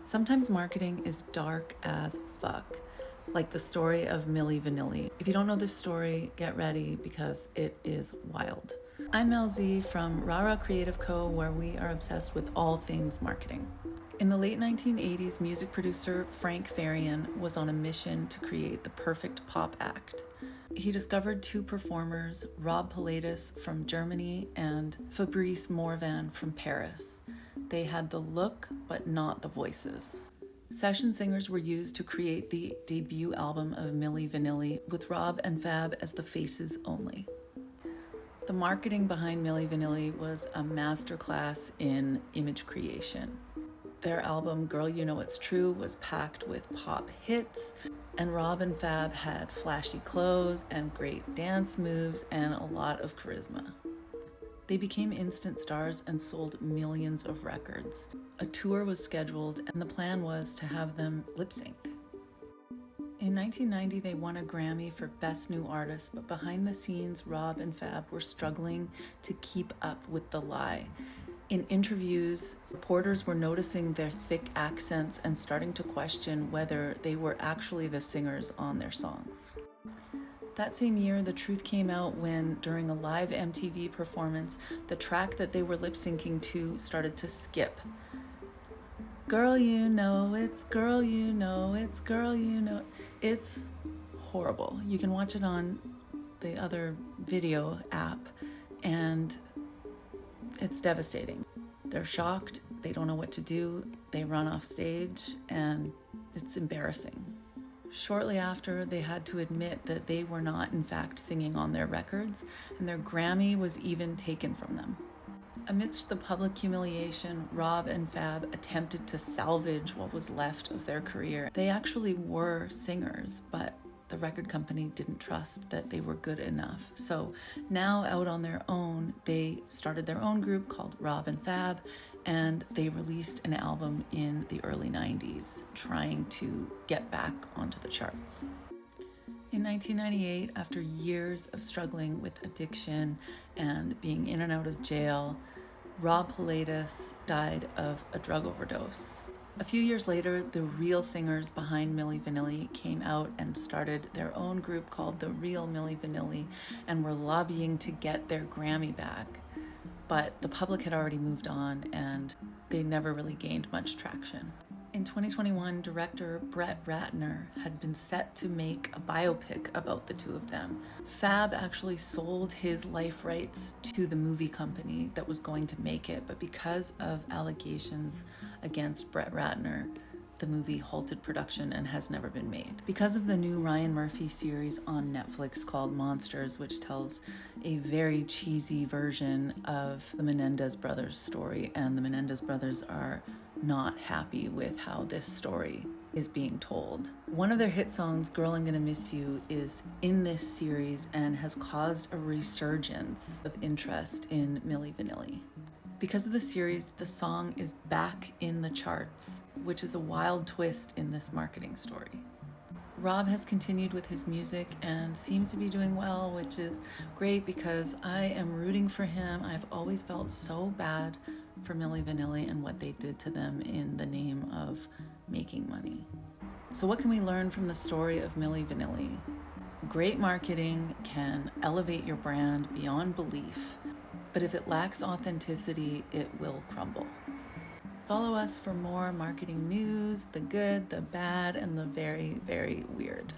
Sometimes marketing is dark as fuck, like the story of Milli Vanilli. If you don't know this story, get ready because it is wild. I'm LZ from Rara Creative Co., where we are obsessed with all things marketing. In the late 1980s, music producer Frank Farian was on a mission to create the perfect pop act. He discovered two performers, Rob Pilatus from Germany and Fabrice Morvan from Paris. They had the look, but not the voices. Session singers were used to create the debut album of Milli Vanilli, with Rob and Fab as the faces only. The marketing behind Milli Vanilli was a masterclass in image creation. Their album, Girl You Know It's True, was packed with pop hits, and Rob and Fab had flashy clothes and great dance moves and a lot of charisma. They became instant stars and sold millions of records. A tour was scheduled, and the plan was to have them lip sync. In 1990, they won a Grammy for Best New Artist, but behind the scenes, Rob and Fab were struggling to keep up with the lie. In interviews, reporters were noticing their thick accents and starting to question whether they were actually the singers on their songs. That same year, the truth came out when, during a live MTV performance, the track that they were lip syncing to started to skip. Girl, you know it's, girl, you know it's, girl, you know. It's horrible. You can watch it on the other video app, and it's devastating. They're shocked, they don't know what to do, they run off stage, and it's embarrassing. Shortly after, they had to admit that they were not, in fact, singing on their records, and their Grammy was even taken from them. Amidst the public humiliation, Rob and Fab attempted to salvage what was left of their career. They actually were singers, but the record company didn't trust that they were good enough. So now, out on their own, they started their own group called Rob and Fab, and they released an album in the early 90s, trying to get back onto the charts. In 1998, after years of struggling with addiction and being in and out of jail, Rob Pilatus died of a drug overdose. A few years later, the real singers behind Milli Vanilli came out and started their own group called The Real Milli Vanilli and were lobbying to get their Grammy back. But the public had already moved on and they never really gained much traction. In 2021, director Brett Ratner had been set to make a biopic about the two of them. Fab actually sold his life rights to the movie company that was going to make it, but because of allegations against Brett Ratner, the movie halted production and has never been made. Because of the new Ryan Murphy series on Netflix called Monsters, which tells a very cheesy version of the Menendez brothers story, and the Menendez brothers are not happy with how this story is being told. One of their hit songs, Girl, I'm Gonna Miss You, is in this series and has caused a resurgence of interest in Milli Vanilli. Because of the series, the song is back in the charts, which is a wild twist in this marketing story. Rob has continued with his music and seems to be doing well, which is great because I am rooting for him. I've always felt so bad for Milli Vanilli and what they did to them in the name of making money. So what can we learn from the story of Milli Vanilli? Great marketing can elevate your brand beyond belief, but if it lacks authenticity, it will crumble. Follow us for more marketing news, the good, the bad, and the very, very weird.